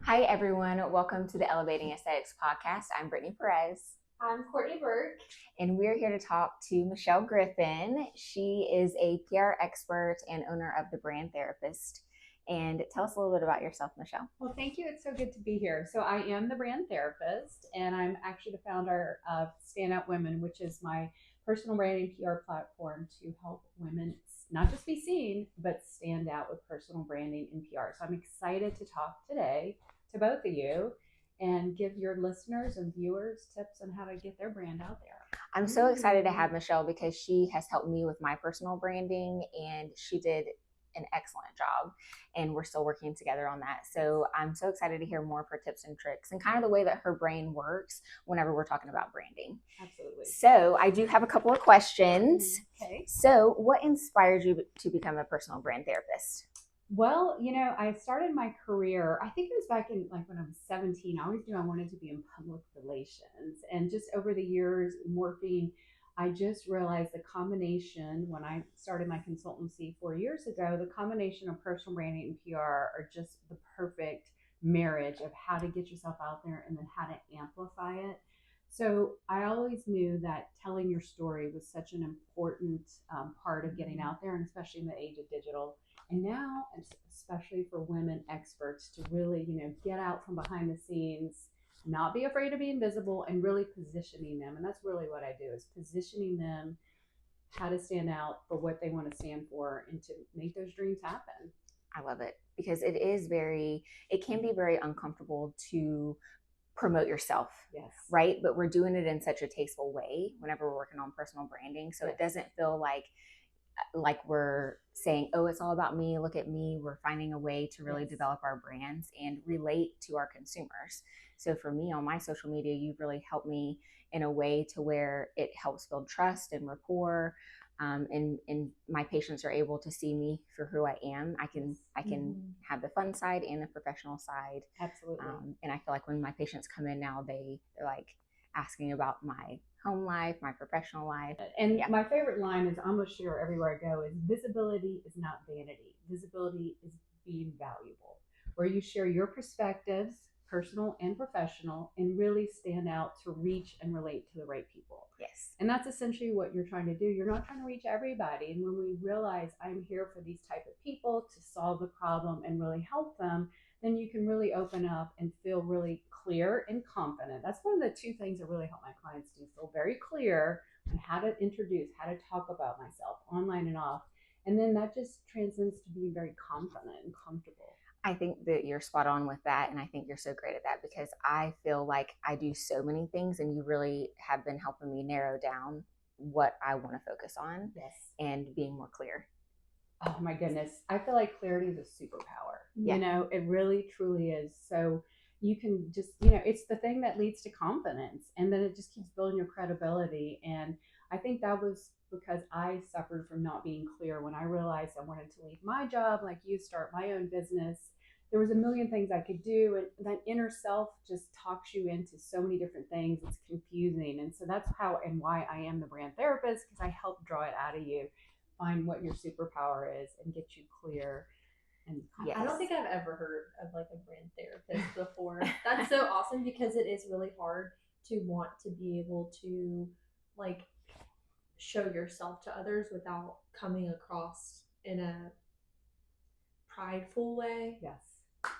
Hi, everyone. Welcome to the Elevating Aesthetics podcast. I'm Brittany Perez. I'm Courtney Burke. And we're here to talk to Michelle Griffin. She is a PR expert and owner of the Brand Therapist. And tell us a little bit about yourself, Michelle. Well, thank you. It's so good to be here. So I am the Brand Therapist, and I'm actually the founder of Standout Women, which is my personal branding PR platform to help women not just be seen, but stand out with personal branding in PR. So I'm excited to talk today to both of you and give your listeners and viewers tips on how to get their brand out there. I'm so excited to have Michelle because she has helped me with my personal branding, and she did an excellent job, and we're still working together on that. So I'm so excited to hear more of her tips and tricks and kind of the way that her brain works whenever we're talking about branding. Absolutely. So I do have a couple of questions. Okay. So what inspired you to become a personal brand therapist? Well, I started my career, I think it was back in when I was 17. I always knew I wanted to be in public relations. And just over the years, morphing, I just realized the combination when I started my consultancy 4 years ago, the combination of personal branding and PR are just the perfect marriage of how to get yourself out there and then how to amplify it. So I always knew that telling your story was such an important part of getting out there, and especially in the age of digital. And now, especially for women experts, to really, get out from behind the scenes, not be afraid to be invisible, and really positioning them. And that's really what I do, is positioning them how to stand out for what they want to stand for and to make those dreams happen. I love it because it can be very uncomfortable to promote yourself. Yes. Right? But we're doing it in such a tasteful way whenever we're working on personal branding. So it doesn't feel like we're saying, oh, it's all about me, look at me. We're finding a way to really develop our brands and relate to our consumers. So for me, on my social media, you've really helped me in a way to where it helps build trust and rapport. And my patients are able to see me for who I am. I can have the fun side and the professional side. Absolutely. And I feel like when my patients come in now, they're like asking about my home life, my professional life. And my favorite line is almost sure everywhere I go is visibility is not vanity. Visibility is being valuable, where you share your perspectives, personal and professional, and really stand out to reach and relate to the right people. Yes. And that's essentially what you're trying to do. You're not trying to reach everybody. And when we realize I'm here for these type of people to solve the problem and really help them, then you can really open up and feel really clear and confident. That's one of the two things that really help my clients do. Feel very clear on how to introduce, how to talk about myself online and off. And then that just transcends to being very confident and comfortable. I think that you're spot on with that. And I think you're so great at that because I feel like I do so many things and you really have been helping me narrow down what I want to focus on. Yes. And being more clear. Oh my goodness. I feel like clarity is a superpower. Yeah. It really, truly is. So you can just, it's the thing that leads to confidence, and then it just keeps building your credibility. And I think that was because I suffered from not being clear when I realized I wanted to leave my job, like you, start my own business. There was a million things I could do, and that inner self just talks you into so many different things. It's confusing. And so that's how and why I am the brand therapist, because I help draw it out of you, find what your superpower is, and get you clear. And yes. I don't think I've ever heard of like a brand therapist before. That's so awesome, because it is really hard to want to be able to like show yourself to others without coming across in a prideful way. Yes.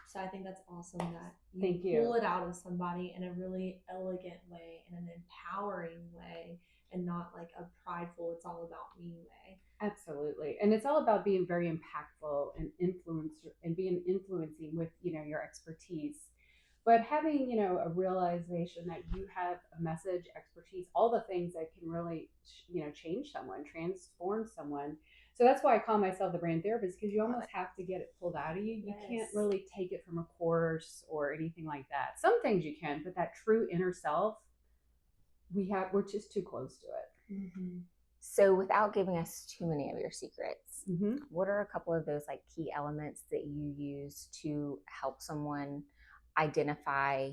So I think that's awesome that you pull it out of somebody in a really elegant way, in an empowering way, and not like a prideful, it's all about me way. Absolutely. And it's all about being very impactful and influencer and being influencing with, your expertise. But having, a realization that you have a message, expertise, all the things that can really, change someone, transform someone. So that's why I call myself the brand therapist, because you almost have to get it pulled out of you. You can't really take it from a course or anything like that. Some things you can, but that true inner self, we're just too close to it. Mm-hmm. So without giving us too many of your secrets, what are a couple of those like key elements that you use to help someone identify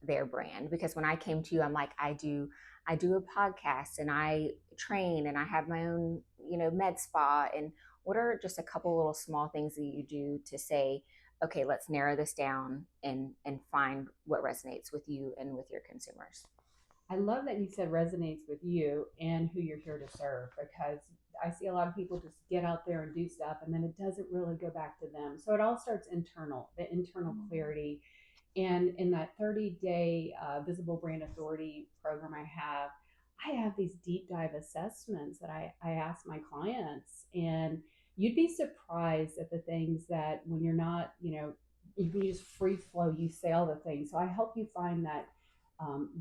their brand? Because when I came to you, I'm like, I do a podcast and I train and I have my own, med spa. And what are just a couple little small things that you do to say, okay, let's narrow this down and find what resonates with you and with your consumers. I love that you said resonates with you and who you're here to serve, because I see a lot of people just get out there and do stuff and then it doesn't really go back to them. So it all starts internal, the internal clarity. And in that 30-day Visible Brand Authority program I have these deep dive assessments that I ask my clients, and you'd be surprised at the things that when you're not, you can just free flow, you say all the things. So I help you find that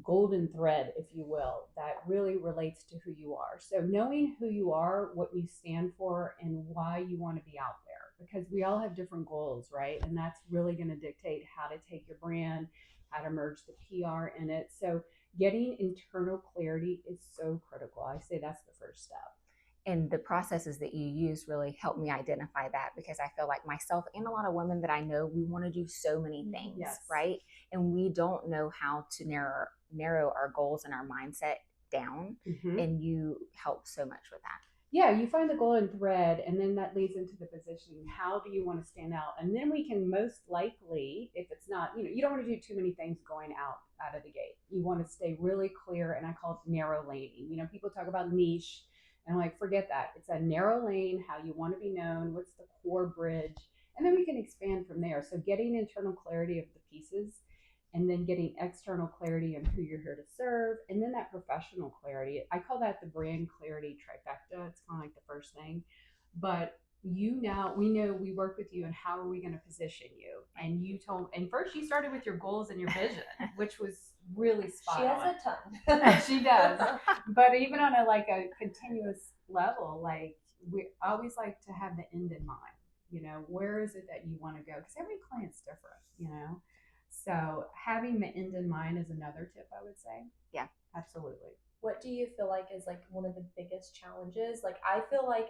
golden thread, if you will, that really relates to who you are. So knowing who you are, what you stand for, and why you want to be out there, because we all have different goals, right? And that's really going to dictate how to take your brand, how to merge the PR in it. So getting internal clarity is so critical. I say that's the first step. And the processes that you use really help me identify that, because I feel like myself and a lot of women that I know, we want to do so many things, yes. right? And we don't know how to narrow our goals and our mindset down. And you help so much with that. Yeah, you find the golden thread, and then that leads into the positioning. How do you want to stand out? And then we can most likely, if it's not, you don't want to do too many things going out of the gate. You want to stay really clear, and I call it narrow laning. People talk about niche, and I'm like, forget that. It's a narrow lane, how you want to be known, what's the core bridge, and then we can expand from there. So getting internal clarity of the pieces, and then getting external clarity on who you're here to serve, and then that professional clarity. I call that the brand clarity trifecta. It's kind of like the first thing, but we know we work with you, and how are we going to position you? And first you started with your goals and your vision, which was really spot on. She has a ton. She does, but even on a continuous level, we always like to have the end in mind. Where is it that you want to go? Because every client's different. So having the end in mind is another tip, I would say. Yeah, absolutely. What do you feel like is one of the biggest challenges? I feel like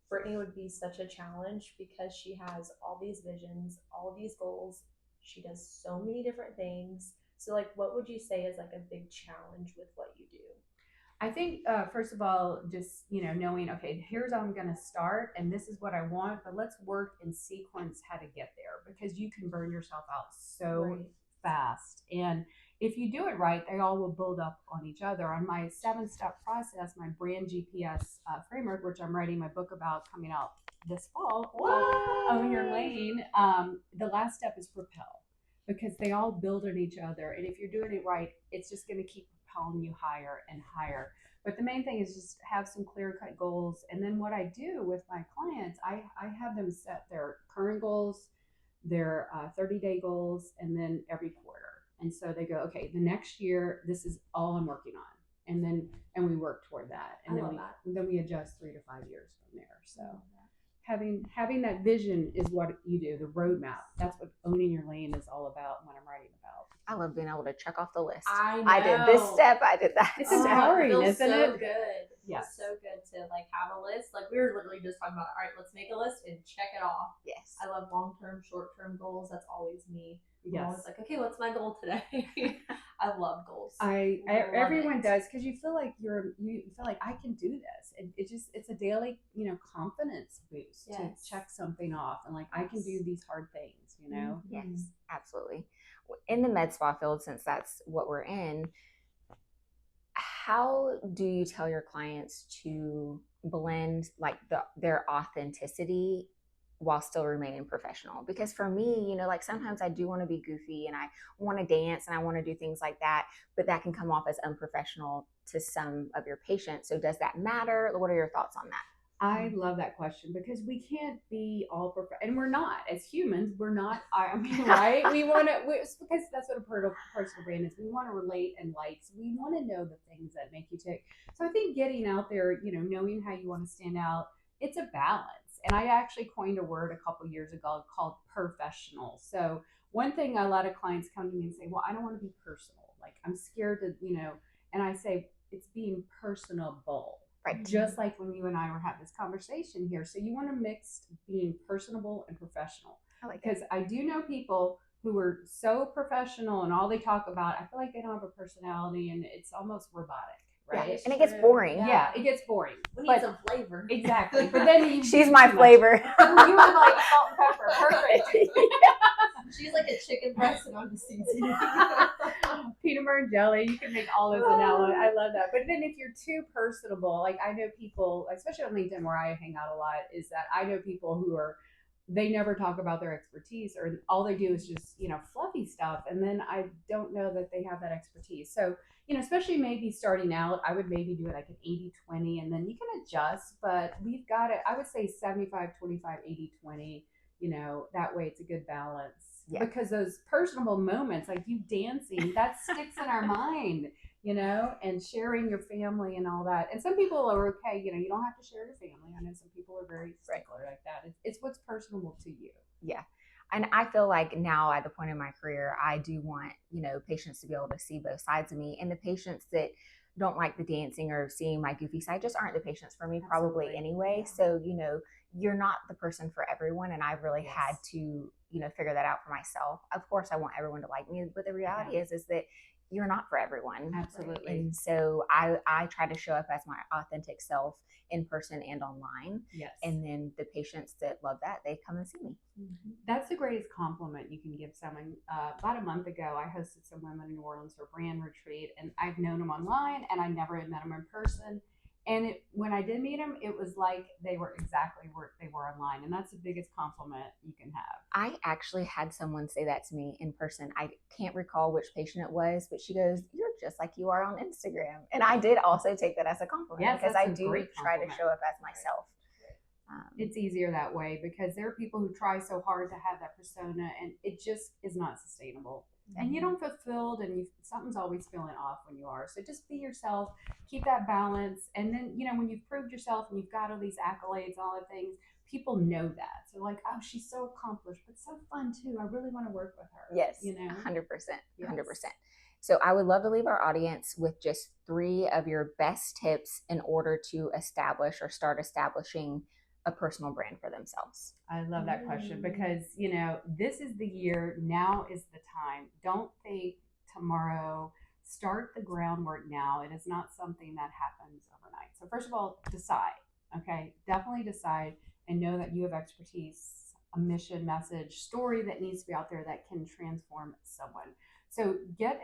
Brittany would be such a challenge because she has all these visions, all these goals. She does so many different things. So what would you say is a big challenge with what you do? I think, first of all, just, knowing, okay, here's how I'm going to start, and this is what I want, but let's work in sequence how to get there, because you can burn yourself out so fast. And if you do it right, they all will build up on each other. On my 7-step process, my brand GPS framework, which I'm writing my book about coming out this fall, Own Your Lane, the last step is propel, because they all build on each other. And if you're doing it right, it's just going to keep propelling you higher and higher. But the main thing is just have some clear-cut goals. And then what I do with my clients, I have them set their current goals, their 30-day goals, and then every quarter. And so they go, okay, the next year, this is all I'm working on. And we work toward that. And then we adjust 3 to 5 years from there. So having that vision is what you do, the roadmap. That's what owning your lane is all about, and what I'm writing about. I love being able to check off the list. I did this step, I did that. It's empowering, it isn't so it? Good. Yes. It's so good to have a list. We were literally just talking about, all right, let's make a list and check it off. Yes. I love long-term, short-term goals. That's always me. Yes. I'm always okay, what's my goal today? I love goals. Everyone does, because you feel like I can do this. It's a daily, confidence boost to check something off, and I can do these hard things, Yes, absolutely. In the med spa field, since that's what we're in, how do you tell your clients to blend their authenticity while still remaining professional? Because for me, sometimes I do want to be goofy and I want to dance and I want to do things like that, but that can come off as unprofessional to some of your patients. So does that matter? What are your thoughts on that? I love that question, because we can't be all perfect, and we're not. As humans, we're not. Right? We want to, because that's what a personal brand is. We want to relate and like. So we want to know the things that make you tick. So I think getting out there, knowing how you want to stand out, it's a balance. And I actually coined a word a couple years ago called professional. So one thing, a lot of clients come to me and say, well, I don't want to be personal. I'm scared to, and I say it's being personable. Right. Just like when you and I were having this conversation here. So you want to mix being personable and professional. Because I do know people who are so professional and all they talk about, I feel like they don't have a personality, and it's almost robotic. Right. Yeah, and it gets boring. Yeah, it gets boring. We need some flavor. Exactly. But then she's my flavor. You were salt and pepper. Perfect. She's like a chicken breast and I'm the seasoning. Peanut butter and jelly. You can make all those analogies. I love that. But then if you're too personable, like I know people, especially on LinkedIn where I hang out a lot, is that I know people who are they never talk about their expertise or all they do is just fluffy stuff, and then I don't know that they have that expertise. So especially maybe starting out, I would maybe do it like an 80-20, and then you can adjust, but we've got it, I would say 75-25, 80-20. That way it's a good balance. Yeah. Because those personable moments like you dancing, that sticks in our mind, and sharing your family and all that. And some people are okay, you don't have to share your family. I know some people are very stickler like that. It's what's personable to you. Yeah. And I feel like now at the point in my career, I do want, patients to be able to see both sides of me. And the patients that don't like the dancing or seeing my goofy side just aren't the patients for me. Absolutely. Probably anyway. Yeah. So, you're not the person for everyone. And I've really had to, figure that out for myself. Of course, I want everyone to like me, but the reality is that you're not for everyone. Absolutely. And so I try to show up as my authentic self in person and online. Yes. And then the patients that love that, they come and see me. Mm-hmm. That's the greatest compliment you can give someone. About a month ago, I hosted some women in New Orleans for a brand retreat, and I've known them online and I never had met them in person. And when I did meet them, it was like they were exactly where they were online. And that's the biggest compliment you can have. I actually had someone say that to me in person. I can't recall which patient it was, but she goes, "You're just like you are on Instagram." And I did also take that as a compliment, because I do try to show up as myself. It's easier that way because there are people who try so hard to have that persona, and it just is not sustainable. And you don't feel fulfilled, and something's always feeling off when you are. So just be yourself, keep that balance. And then, when you've proved yourself and you've got all these accolades, all the things, people know that. So like, oh, she's so accomplished, but so fun too. I really want to work with her. Yes, 100%, 100%. So I would love to leave our audience with just 3 of your best tips in order to establish or start establishing a personal brand for themselves. I love that question because, this is the year. Now is the time. Don't think tomorrow. Start the groundwork now. It is not something that happens overnight. So first of all, decide. Okay, definitely decide and know that you have expertise, a mission, message, story that needs to be out there that can transform someone. So get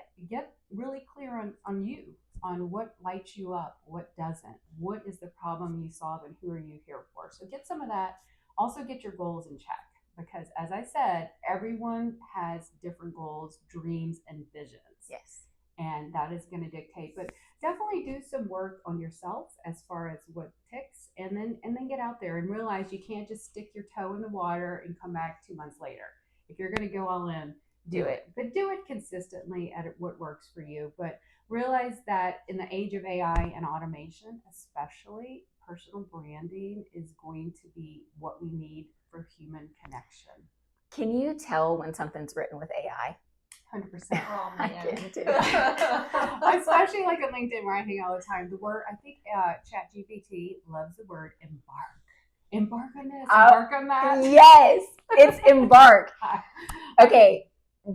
really clear on you, on what lights you up, what doesn't, what is the problem you solve, and who are you here for. So get some of that. Also get your goals in check, because as I said, everyone has different goals, dreams, and visions. Yes. And that is going to dictate, but definitely do some work on yourself as far as what ticks, and then get out there and realize you can't just stick your toe in the water and come back 2 months later. If you're going to go all in, do it, but do it consistently at what works for you. But realize that in the age of AI and automation, especially, personal branding is going to be what we need for human connection. Can you tell when something's written with AI? 100%. Oh, man. I can too. Especially like on LinkedIn where I hang all the time. The word, I think ChatGPT loves the word embark. Embark on this, embark on that. Yes, it's embark. Okay.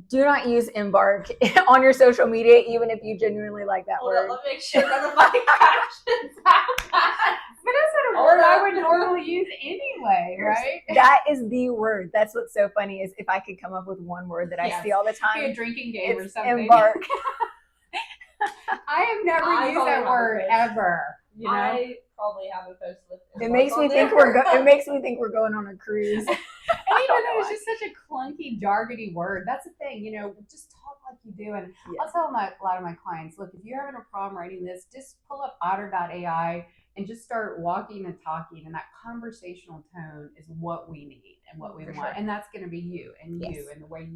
Do not use embark on your social media, even if you genuinely like that word. Let me make sure none of my captions have that. But that's not a word I would normally use anyway, right? That is the word. That's what's so funny is if I could come up with one word that I see all the time. Be a drinking game or something. Embark. I have never used that word ever. I probably have a post with it. Makes me think we're going on a cruise. And even though it's just such a clunky, jargony word, that's the thing, just talk like you do. And I'll tell a lot of my clients, look, if you're having a problem writing this, just pull up otter.ai and just start walking and talking. And that conversational tone is what we need and what we want. Sure. And that's going to be you and you and the way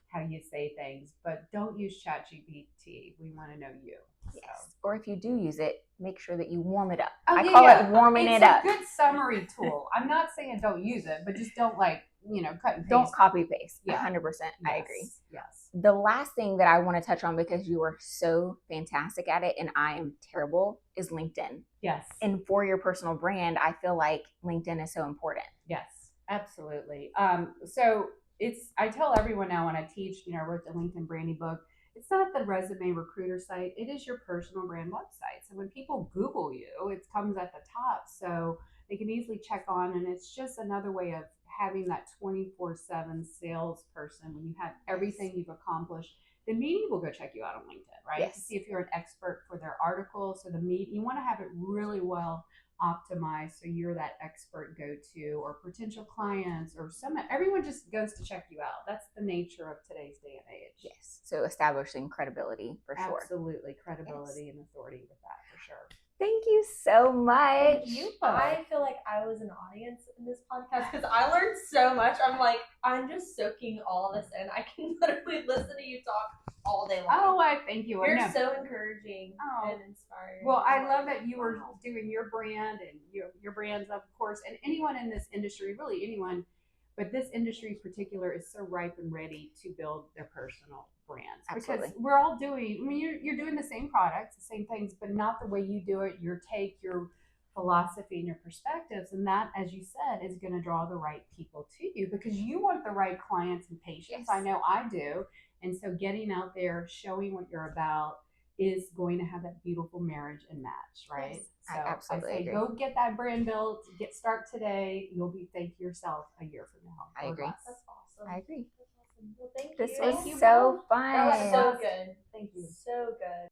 how you say things. But don't use ChatGPT. We want to know you. Yes. So. Or if you do use it, make sure that you warm it up. Oh, I call it warming it up. It's a good summary tool. I'm not saying don't use it, but just don't cut and paste. Don't copy paste. Yeah. 100%. I agree. Yes. The last thing that I want to touch on, because you are so fantastic at it and I am terrible, is LinkedIn. Yes. And for your personal brand, I feel like LinkedIn is so important. Yes, absolutely. So I tell everyone now when I teach, I wrote the LinkedIn branding book. It's not the resume recruiter site. It is your personal brand website. So when people Google you, it comes at the top. So they can easily check on, and it's just another way of having that 24/7 salesperson, when you have everything you've accomplished, the media will go check you out on LinkedIn, right? Yes. To see if you're an expert for their article. So the media, you want to have it really well optimized so you're that expert go-to, or potential clients or everyone just goes to check you out. That's the nature of today's day and age. Yes. So establishing credibility for sure. Absolutely, credibility and authority with that for sure. Thank you so much. Thank you. I feel like I was an audience in this podcast because I learned so much. I'm just soaking all this in. I can literally listen to you talk all day long. Oh, I thank you. You're No. so encouraging Oh. and inspiring. Well, I love that you were doing your brand and your brands, of course, and anyone in this industry, really anyone, but this industry in particular is so ripe and ready to build their personal brands. Absolutely. Because we're all doing, I mean, you're doing the same products, the same things, but not the way you do it, your take, your philosophy, and your perspectives. And that, as you said, is going to draw the right people to you because you want the right clients and patients. Yes. I know I do. And so getting out there, showing what you're about, is going to have that beautiful marriage and match, right? Yes, so I absolutely say, agree. go get that brand built, start today. You'll be thank yourself a year from now. I agree. Less. That's awesome. I agree. That's awesome. Well, thank This you. was Thank you so both. fun. That was so good. Thank you. So good.